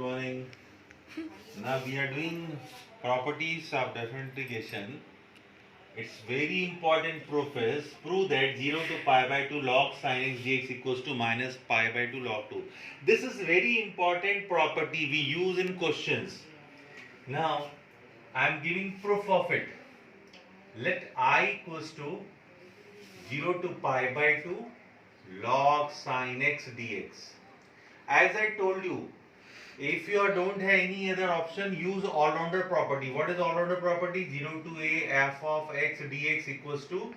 morning. Now we are doing properties of differentiation. It's very important proof is prove that 0 to pi by 2 log sin x dx equals to minus pi by 2 log 2. This is very important property we use in questions. Now I am giving proof of it. Let I equals to 0 to pi by 2 log sin x dx. As I told you, if you don't have any other option, use all-rounder property. What is all-rounder property? 0 to a f of x dx equals to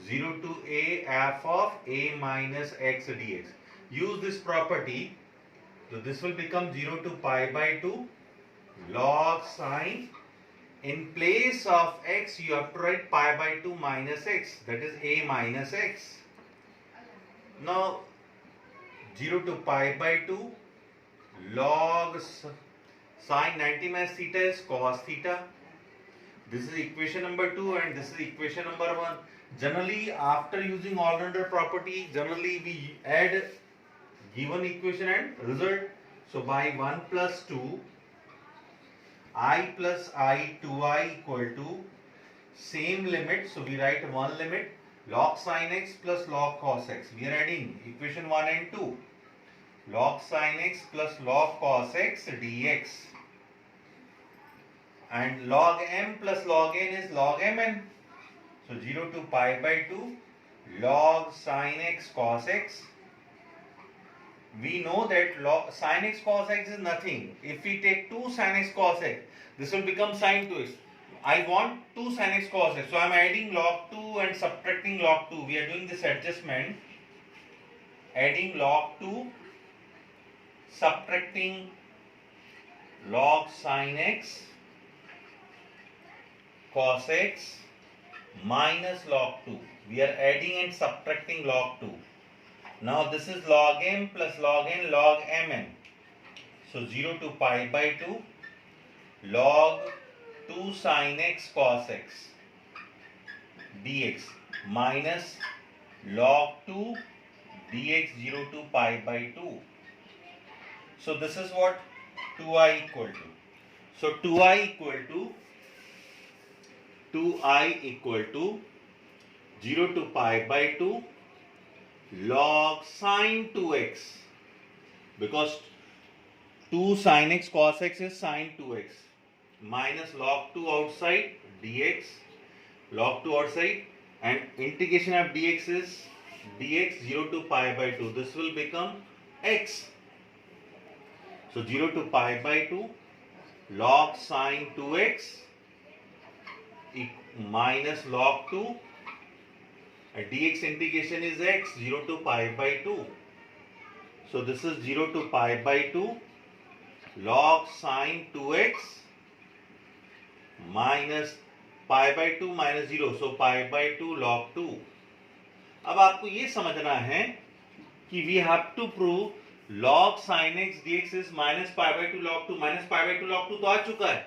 0 to a f of a minus x dx. Use this property. So this will become 0 to pi by 2 log sine. In place of x, you have to write pi by 2 minus x. That is a minus x. Now 0 to pi by 2 log sine 90 minus theta is cos theta. This is equation number 2 and this is equation number 1. Generally, after using all-rounder property, generally we add given equation and result. So by 1 plus 2, I plus I 2i equal to same limit. So we write one limit log sin x plus log cos x. We are adding equation 1 and 2. Log sin x plus log cos x dx, and log m plus log n is log mn. So 0 to pi by 2 log sin x cos x. We know that log sin x cos x is nothing. If we take 2 sin x cos x, this will become sin 2x. I want 2 sin x cos x, so I am adding log 2 and subtracting log 2. We are doing this adjustment, adding log 2, subtracting log sin x cos x minus log 2. We are adding and subtracting log 2. Now this is log m plus log n log mn. So 0 to pi by 2 log 2 sin x cos x dx minus log 2 dx 0 to pi by 2. So this is what 2i equal to. So 2i equal to 0 to pi by 2 log sin 2x, because 2 sin x cos x is sin 2x, minus log 2 outside dx, log 2 outside, and integration of dx is dx 0 to pi by 2. This will become x. So 0 to pi by 2 log sin 2x minus log 2, and dx integration is x 0 to pi by 2. So this is 0 to pi by 2 log sin 2x minus pi by 2 minus 0. So pi by 2 log 2. अब आपको ये समझना है कि we have to prove log sin x dx is minus pi by 2 log 2. minus pi by 2 log 2 तो आ चुका है.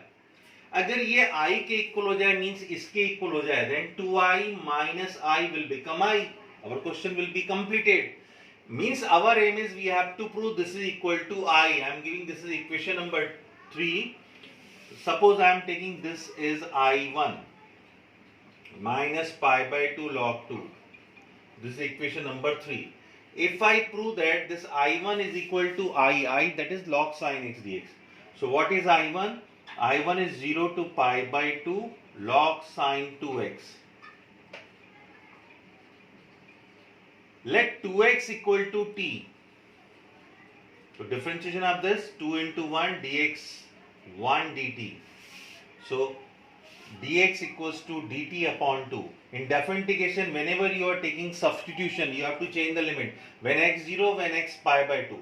अगर ये I के इक्वल हो जाए, मीन्स इसके इक्वल हो जाए, then 2i minus I will become I. Our question will be completed. Means our aim is we have to prove this is equal to I. I am giving this is equation number 3. Suppose I am taking this is I1 minus pi by 2 log 2. This is equation number 3. If I prove that this I1 is equal to I, that is log sin x dx. So what is I1? I1 is 0 to pi by 2 log sin 2x. Let 2x equal to t. So differentiation of this 2 into 1 dx 1 dt. So dx equals to dt upon 2. In differentiation, whenever you are taking substitution, you have to change the limit. When x 0, when x pi by 2.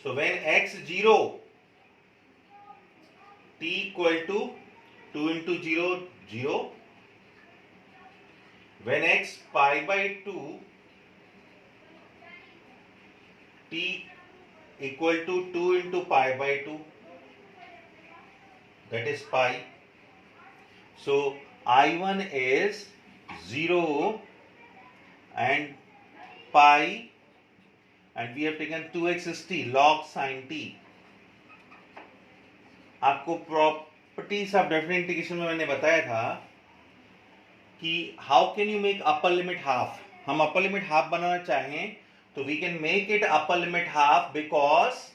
So when x 0, t equal to 2 into 0, 0. When x pi by 2, t equal to 2 into pi by 2. That is pi. So I1 is 0 and pi, and we have taken 2x is t log sin t. आपको properties of definite integration में मैंने बताया था कि how can you make upper limit half. हम upper limit half बनाना चाहें तो we can make it upper limit half because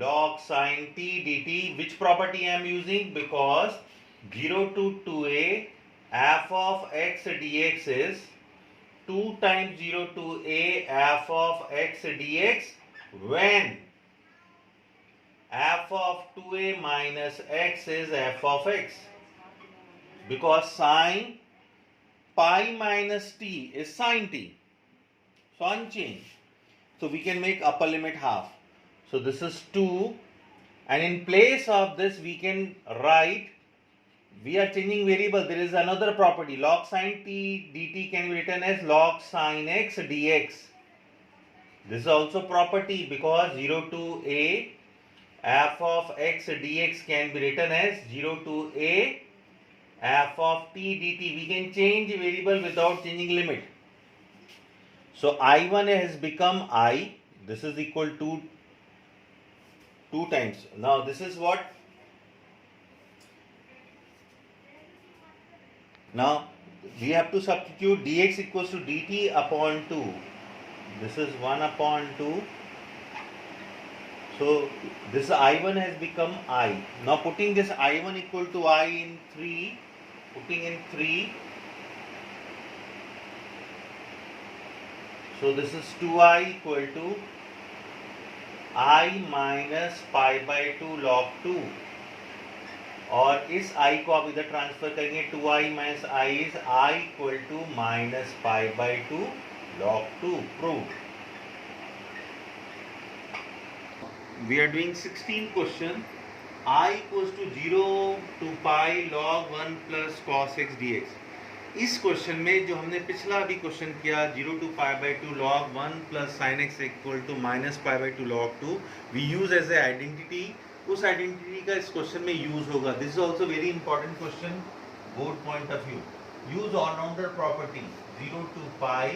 log sin t dt, which property I am using? Because 0 to 2a f of x dx is 2 times 0 to a f of x dx when f of 2a minus x is f of x, because sin pi minus t is sin t, so unchanged. So we can make upper limit half. So this is 2, and in place of this we can write, we are changing variable, there is another property, log sin t dt can be written as log sin x dx. This is also property because 0 to a f of x dx can be written as 0 to a f of t dt. We can change variable without changing limit. So I1 has become I, this is equal to 2 times. Now this is what? Now we have to substitute dx equals to dt upon 2. This is 1 upon 2. So this I1 has become I. Now putting this I1 equal to I in 3, putting in 3. So this is 2I equal to I minus pi by 2 log 2, और इस I को आप इधर transfer करेंगे, 2I minus I is I equal to minus pi by 2 log 2. Proved. We are doing 16 question. I equals to 0 to pi log 1 plus cos x dx. इस question में जो हमने पिछला अभी क्वेश्चन किया 0 to pi by 2 log 1 plus sin x equal to minus pi by 2 log 2, we use as a identity. उस identity का इस क्वेश्चन में यूज होगा. This is also very important question board point of view. Use allrounder property 0 to pi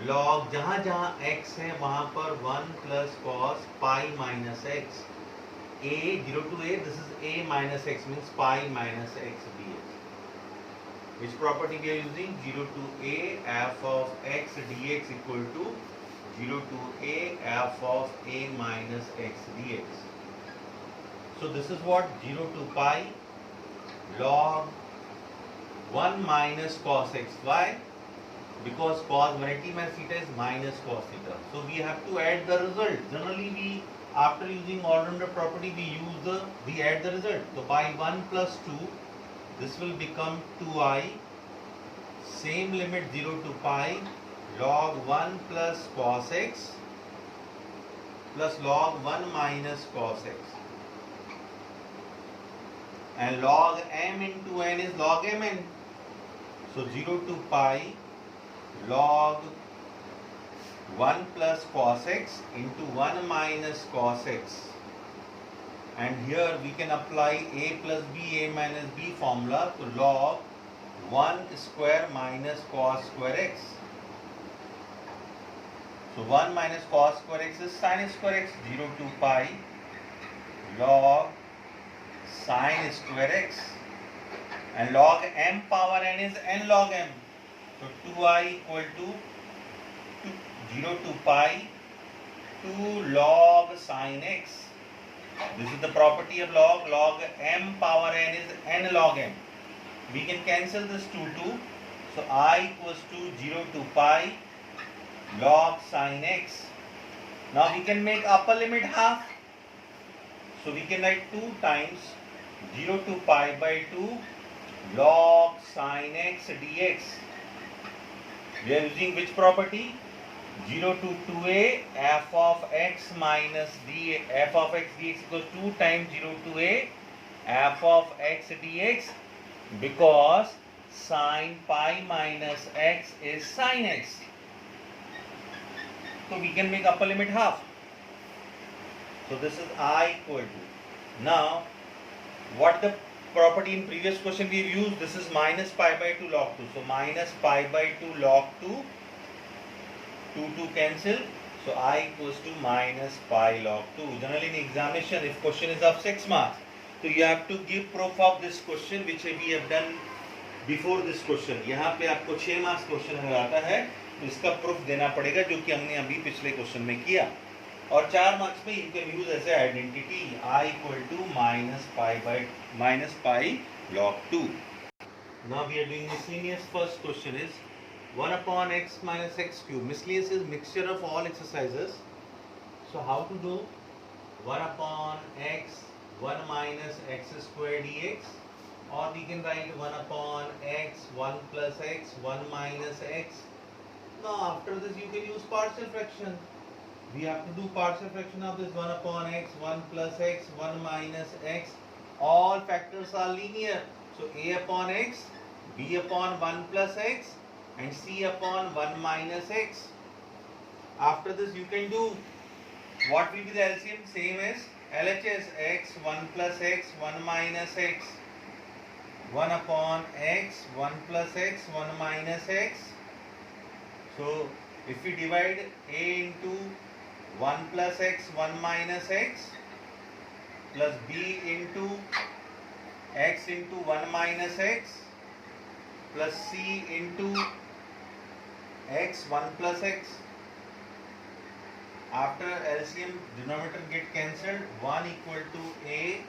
log, जहां जहां x है वहां पर 1 plus cos pi minus x. a 0 to a, this is a minus x means pi minus x dx. Which property we are using? 0 to a f of x dx equal to 0 to a f of a minus x dx. So this is what 0 to pi log 1 minus cos x. Why? Because cos 180 minus theta is minus cos theta. So we have to add the result. Generally we, after using all-rounder property, we add the result. So by 1 plus 2, this will become 2I, same limit 0 to pi log 1 plus cos x plus log 1 minus cos x, and log m into n is log mn. So 0 to pi log 1 plus cos x into 1 minus cos x. And here we can apply a plus b, a minus b formula to log 1 square minus cos square x. So 1 minus cos square x is sin square x. 0 to pi log sin square x, and log m power n is n log m. So 2I equal to 0 to pi 2 log sin x. This is the property of log. Log m power n is n log m. We can cancel this 2. So I equals to 0 to pi log sin x. Now we can make upper limit half. So we can write 2 times 0 to pi by 2 log sin x dx. We are using which property? 0 to 2a f of x minus d, f of x dx equals 2 times 0 to a f of x dx, because sin pi minus x is sin x. So we can make upper limit half. So this is I equal to. Now what the property in previous question we used, this is minus pi by 2 log 2. So minus pi by 2 log 2, 2 cancel. So I equals to minus pi log 2. Generally in examination, if question is of 6 marks, so you have to give proof of this question which we have done before this question. यहाँ पे आपको 6 marks question अगर आता है तो इसका proof देना पड़ेगा, जो कि हमने अभी पिछले क्वेश्चन में किया. और 4 मार्क्स में you can use as a identity I equal to minus pi log 2. Now we are doing miscellaneous. First question is 1 upon x minus x cube. Miscellaneous is mixture of all exercises. So how to do 1 upon x 1 minus x square dx, or we can write 1 upon x 1 plus x 1 minus x. Now after this you can use partial fraction. We have to do partial fraction of this 1 upon x 1 plus x 1 minus x. All factors are linear. So a upon x, b upon 1 plus x and c upon 1 minus x. After this you can do what will be the LCM? Same as LHS, x 1 plus x 1 minus x, 1 upon x 1 plus x 1 minus x. So if we divide a into 1 plus x 1 minus x plus b into x into 1 minus x plus c into x 1 plus x. After LCM, denominator get cancelled. 1 equal to a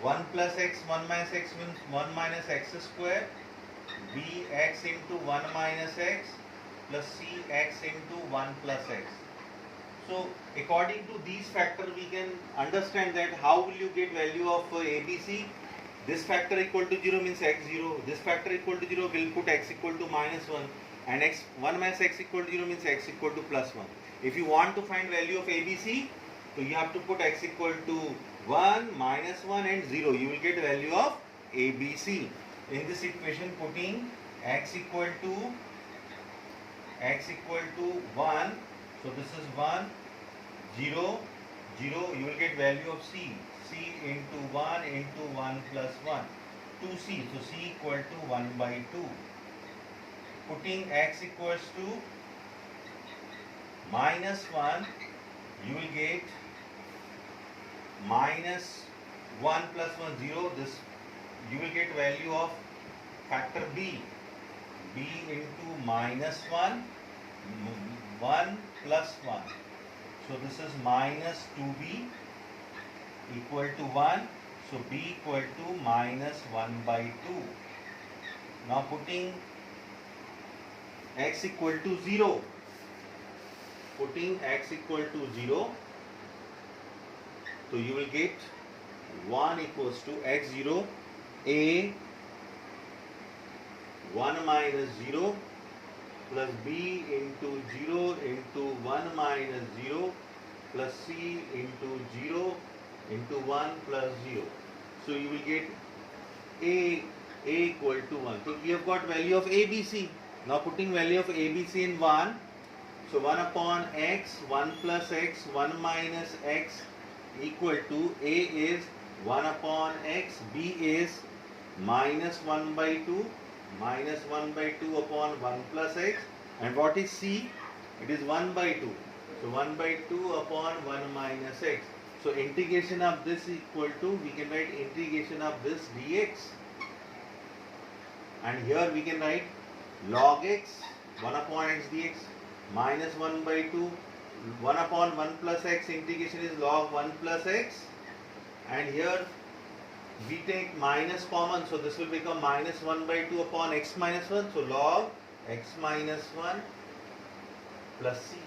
1 plus x 1 minus x means 1 minus x square, b x into 1 minus x plus c x into 1 plus x. So according to these factors we can understand that how will you get value of ABC. This factor equal to 0 means x 0. This factor equal to 0 will put x equal to minus 1, and x 1 minus x equal to 0 means x equal to plus 1. If you want to find value of ABC, so you have to put x equal to 1, minus 1 and 0. You will get value of ABC. In this equation, putting x equal to 1, so this is 1, 0, 0, you will get value of c. C into 1 into 1 plus 1, 2c. So c equal to 1 by 2. Putting x equals to minus 1, you will get minus 1 plus 1, 0. This you will get value of factor b. B into minus 1, 1 plus 1. So this is minus 2b equal to 1. So b equal to minus 1 by 2. Now putting x equal to 0. Putting x equal to 0. So you will get 1 equals to x0 a 1 minus 0 plus b into 0 into 1 minus 0 plus c into 0 into 1 plus 0. So you will get a equal to 1. So we have got value of ABC. Now putting value of ABC in 1. So 1 upon x 1 plus x 1 minus x equal to a is 1 upon x, b is minus 1 by 2, minus 1 by 2 upon 1 plus x, and what is c? It is 1 by 2. So 1 by 2 upon 1 minus x. So integration of this equal to, we can write integration of this dx, and here we can write log x 1 upon x dx minus 1 by 2, 1 upon 1 plus x, integration is log 1 plus x, and here we take minus common, so this will become minus 1 by 2 upon x minus 1, so log x minus 1 plus c.